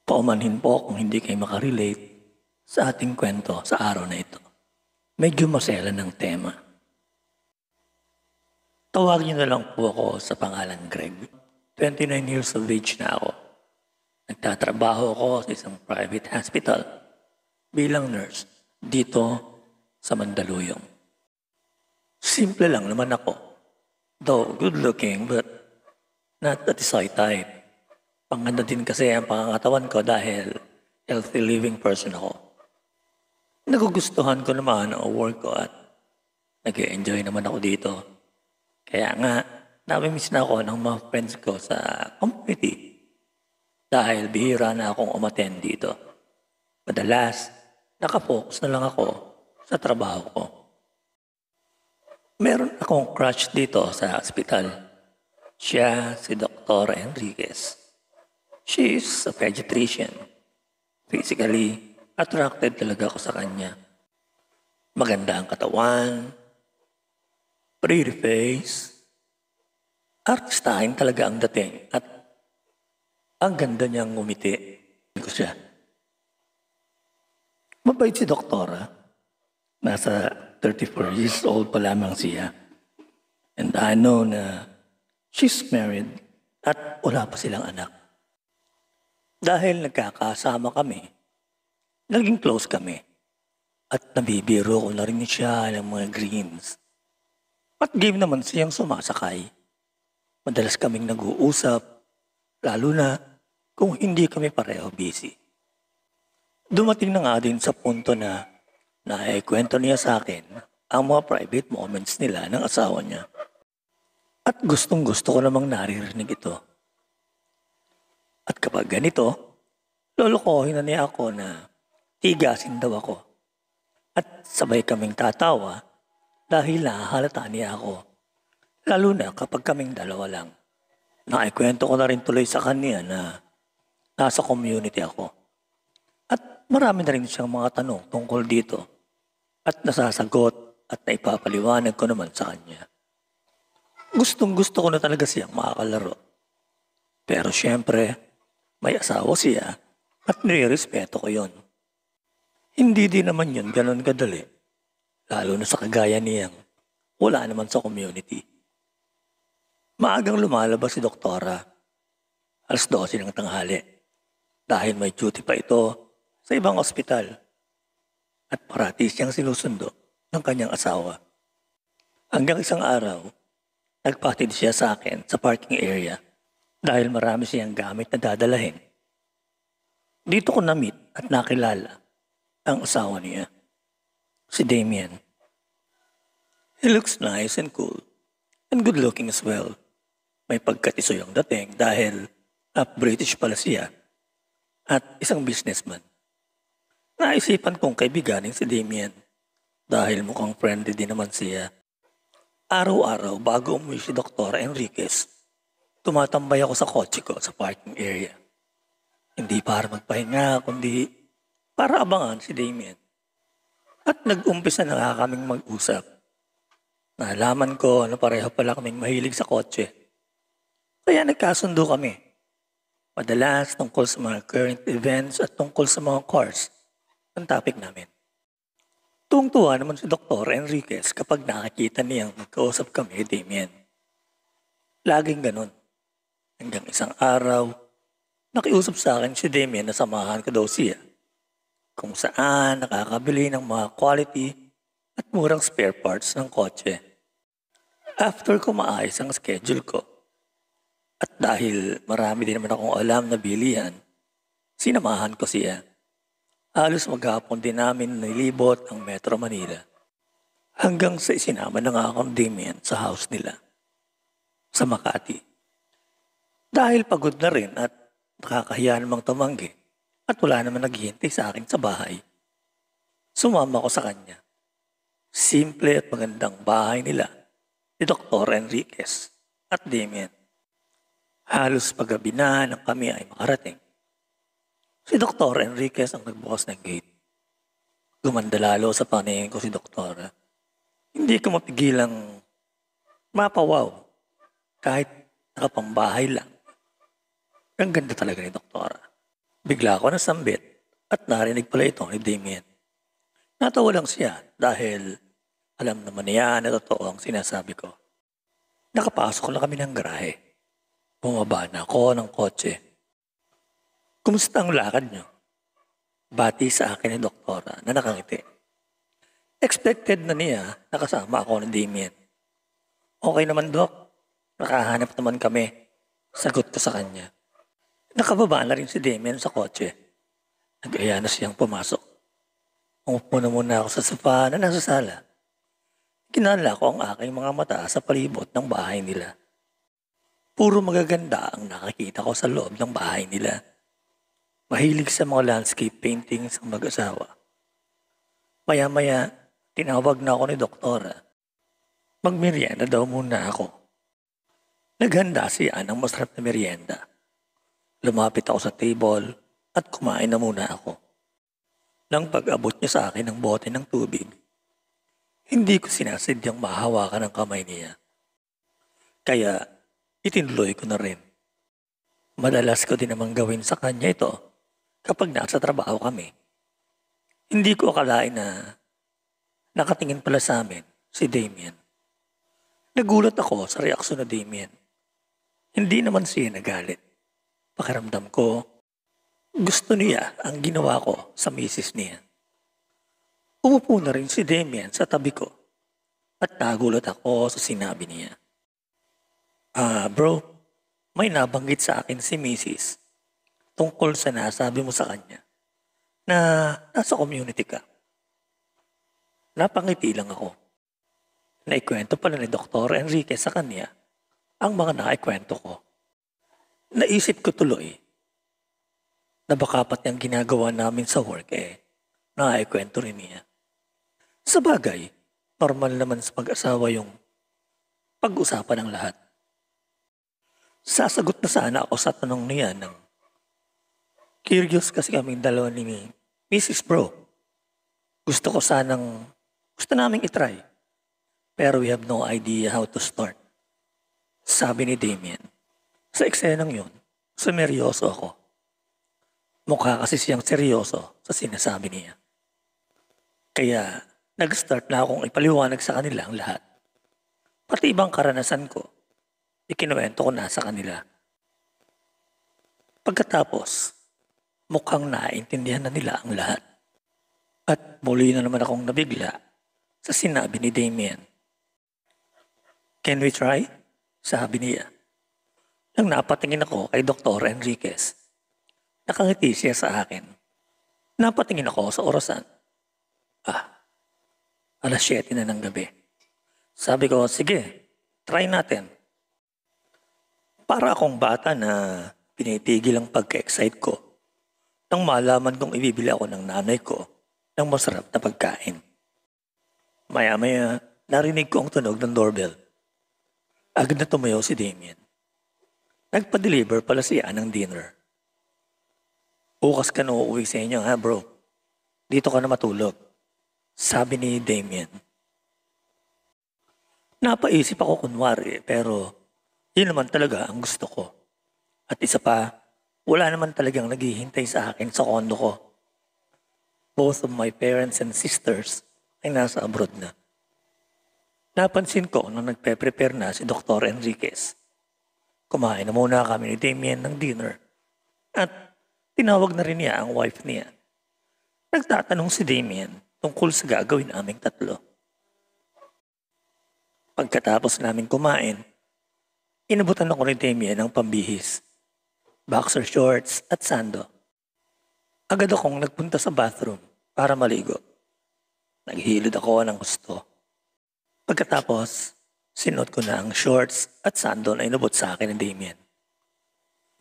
Paumanhin po kung hindi kayo makarelate sa ating kwento sa araw na ito. Medyo masela ng tema. Tawagin niyo na lang po ako sa pangalan Greg. 29 years of age na ako. Nagtatrabaho ako sa isang private hospital bilang nurse dito sa Mandaluyong. Simple lang naman ako. Though good looking but not the Tisoy type. Panganda din kasi ang pangangatawan ko dahil healthy living person ako. Nagugustuhan ko naman ang work ko at nag-enjoy naman ako dito. Kaya nga, namimiss na ako ng mga friends ko sa community dahil bihira na akong umattend dito. Madalas, nakafocus na lang ako sa trabaho ko. Meron akong crush dito sa hospital. Siya si Dr. Enriquez. She is a pediatrician. Physically, attracted talaga ako sa kanya. Maganda ang katawan, pretty face, artistahin talaga ang dating at ang ganda niyang ngumiti ko siya. Mabait si Doktora. Nasa 34 years old pa lamang siya. And I know na she's married at wala pa silang anak. Dahil nagkakasama kami, naging close kami. At nabibiro ko na rin siya ng mga greens. At game naman siyang sumasakay. Madalas kaming nag-uusap, lalo na kung hindi kami pareho busy. Dumating na nga din sa punto na naikwento niya sa akin ang mga private moments nila ng asawa niya. At gustong gusto ko namang naririnig ito. At kapag ganito, lolokohin na niya ako na tigasin daw ako. At sabay kaming tatawa dahil nahahalata niya ako. Lalo na kapag kaming dalawa lang. Naikwento ko na rin tuloy sa kanya na nasa community ako. At marami na rin siyang mga tanong tungkol dito. At nasasagot at naipapaliwanag ko naman sa kanya. Gustong gusto ko na talaga siyang makakalaro. Pero syempre, may asawa siya at nire-respeto ko yon. Hindi din naman yun ganun kadali. Lalo na sa kagaya niyang wala naman sa community. Maagang lumalabas si Doktora. 12:00 ng tanghali. Dahil may duty pa ito sa ibang ospital. At parati siyang sinusundo ng kanyang asawa. Hanggang isang araw, nagpatid siya sa akin sa parking area dahil marami siyang gamit na dadalahin. Dito ko na-meet at nakilala ang asawa niya, si Damien. He looks nice and cool and good looking as well. May pagkatisoy ang dating dahil British pala siya at isang businessman. Naisipan kong kaibiganin si Damien dahil mukhang friendly din naman siya. Araw-araw bago umuwi si Dr. Enriquez, tumatambay ako sa kotse ko sa parking area. Hindi para magpahinga kundi para abangan si Damien. At nag-umpisa na nga kaming mag-usap. Nalaman ko na pareho pala kaming mahilig sa kotse. Kaya nagkasundo kami. Madalas tungkol sa mga current events at tungkol sa mga cars ang topic namin. Tuwang-tuwa naman si Dr. Enriquez kapag nakakita niyang magkausap kami, Damien. Laging ganun. Hanggang isang araw, nakiusap sa akin si Damien na samahan ko daw siya kung saan nakakabili ng mga quality at murang spare parts ng kotse. After ko maayos ang schedule ko, at dahil marami din naman akong alam na bilihan, sinamahan ko siya. Halos maghapon din namin nilibot ang Metro Manila. Hanggang sa isinama na nga akong Damien sa house nila, sa Makati. Dahil pagod na rin at nakakahiya namang tumanggi, at wala naman naghihintay sa akin sa bahay, sumama ko sa kanya. Simple at magandang bahay nila ni Dr. Enriquez at Damien. Halos paggabi na nang kami ay makarating. Si Dr. Enriquez ang nagbukas ng gate. Gumanda lalo sa paningin ko si Doktora. Hindi ko mapigilang mapawaw kahit nakapambahay lang. Ang ganda talaga ni Doktora. Bigla ako nasambit at narinig pala ito ni Damien. Natawa lang siya dahil alam naman niya na totoo ang sinasabi ko. Nakapasok na kami ng garahe. Bumaba na ako ng kotse. Kumusta ang lakad niyo? Bati sa akin ni Doktora na nakangiti. Expected na niya nakasama ako ni Damien. Okay naman, Dok. Nakahanap naman kami. Sagot ko sa kanya. Nakababa na rin si Damien sa kotse. Nag-aya na siyang pumasok. Umupo na muna ako sa sofa na nasa sala. Kinala ko ang aking mga mata sa palibot ng bahay nila. Puro magaganda ang nakakita ko sa loob ng bahay nila. Mahilig sa mga landscape paintings ang mag-asawa. Maya-maya, tinawag na ako ni Doktora. Magmerienda daw muna ako. Naghanda siya ng masarap na merienda. Lumapit ako sa table at kumain na muna ako. Nang pag-abot niya sa akin ng bote ng tubig, hindi ko sinasadyang mahawakan ang kamay niya. Kaya itinuloy ko na rin. Madalas ko din namang gawin sa kanya ito kapag nasa trabaho kami. Hindi ko akalain na nakatingin pala sa amin si Damien. Nagulat ako sa reaksyon na Damien. Hindi naman siya nagalit. Pakiramdam ko, gusto niya ang ginawa ko sa misis niya. Umupo na rin si Damien sa tabi ko at nagulat ako sa sinabi niya. Bro, may nabanggit sa akin si misis tungkol sa nasabi mo sa kanya na nasa community ka. Napangiti lang ako. Naikwento pala ni Dr. Enrique sa kanya ang mga naikwento ko. Naisip ko tuloy na baka pati ang ginagawa namin sa work naikwento rin niya. Sa bagay, normal naman sa mag-asawa yung pag-usapan ng lahat. Sasagot na sana ako sa tanong niya ng curious kasi kaming dalawa ni Mrs. Bro. Gusto naming itry. Pero we have no idea how to start. Sabi ni Damien. Sa eksenang yun, sumeryoso ako. Mukha kasi siyang seryoso sa sinasabi niya. Kaya nag-start na akong ipaliwanag sa kanila ang lahat. Pati ibang karanasan ko, ikinuwento ko na sa kanila. Pagkatapos, mukhang naiintindihan na nila ang lahat. At muli na naman akong nabigla sa sinabi ni Damien. Can we try? Sabi niya. Nang napatingin ako kay Dr. Enriquez, nakangiti siya sa akin. Napatingin ako sa orasan. 7:00 na ng gabi. Sabi ko, sige, try natin. Para akong bata na pinitigil ang pagka-excite ko nang malaman kong ibibili ako ng nanay ko ng masarap na pagkain. Maya-maya, narinig ko ang tunog ng doorbell. Agad na tumayo si Damien. Nagpa-deliver pala siya ng dinner. Bukas ka na uuwi sa inyo ha bro. Dito ka na matulog. Sabi ni Damien. Napaisip ako kunwari pero yun naman talaga ang gusto ko. At isa pa, wala naman talagang naghihintay sa akin sa kondo ko. Both of my parents and sisters ay nasa abroad na. Napansin ko nung nagpe-prepare na si Dr. Enriquez. Kumain na muna kami ni Damien ng dinner. At tinawag na rin niya ang wife niya. Nagtatanong si Damien tungkol sa gagawin naming tatlo. Pagkatapos namin kumain, inabutan ako ni Damien ng pambihis, boxer shorts at sando. Agad akong nagpunta sa bathroom para maligo. Naghilod ako ng gusto. Pagkatapos, sinuot ko na ang shorts at sando na inabot sa akin ni Damien.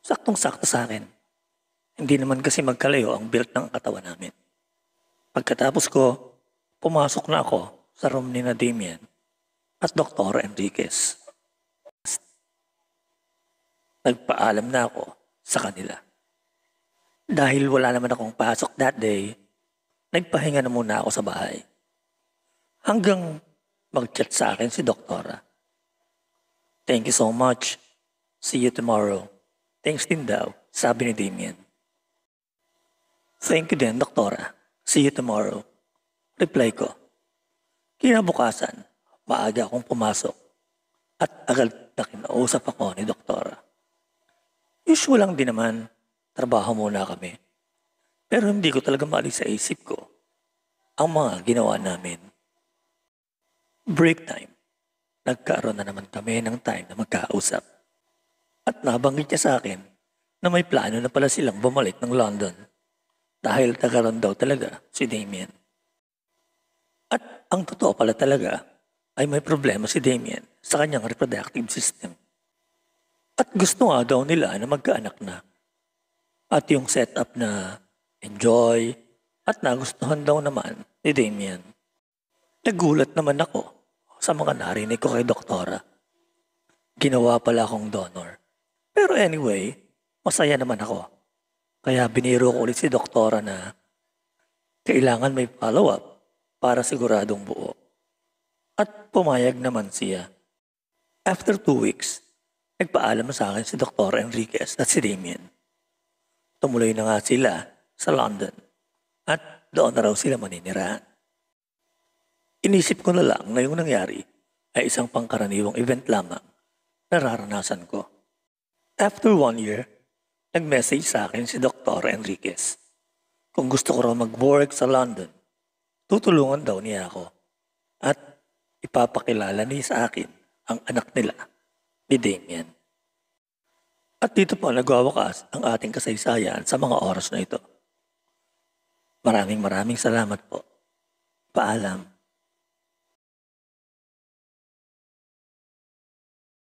Saktong-sakto sa akin. Hindi naman kasi magkalayo ang build ng katawan namin. Pagkatapos ko, pumasok na ako sa room ni na Damien at Dr. Enriquez. Nagpaalam na ako sa kanila. Dahil wala naman akong pasok that day, nagpahinga na muna ako sa bahay. Hanggang mag-chat sa akin si Doktora. Thank you so much. See you tomorrow. Thanks din daw, sabi ni Damien. Thank you din, doktora. See you tomorrow. Reply ko. Kinabukasan, maaga akong pumasok at agad na kinausap ako ni doktora. Usual lang din naman, trabaho muna kami. Pero hindi ko talaga maalis sa isip ko ang mga ginawa namin. Break time. Nagkaroon na naman kami ng time na magkausap. At nabanggit niya sa akin na may plano na pala silang bumalik ng London dahil tagaroon daw talaga si Damien. At ang totoo pala talaga ay may problema si Damien sa kanyang reproductive system. At gusto nga daw nila na magkaanak na. At yung setup na enjoy at nagustuhan daw naman ni Damien. Nagulat naman ako sa mga narinig ko kay doktora. Ginawa pala akong donor. Pero anyway, masaya naman ako. Kaya biniro ko ulit si doktora na kailangan may follow-up para siguradong buo. At pumayag naman siya. After 2 weeks, nagpaalam sa akin si Dr. Enriquez at si Damien. Tumuloy na nga sila sa London at doon na raw sila maninirahan. Inisip ko na lang na yung nangyari ay isang pangkaraniwang event lamang na nararanasan ko. After 1 year, nag-message sa akin si Dr. Enriquez. Kung gusto ko raw mag-work sa London, tutulungan daw niya ako at ipapakilala niya sa akin ang anak nila ni Damien. At dito po nagwawakas ang ating kasaysayan sa mga oras na ito. Maraming salamat po. Paalam.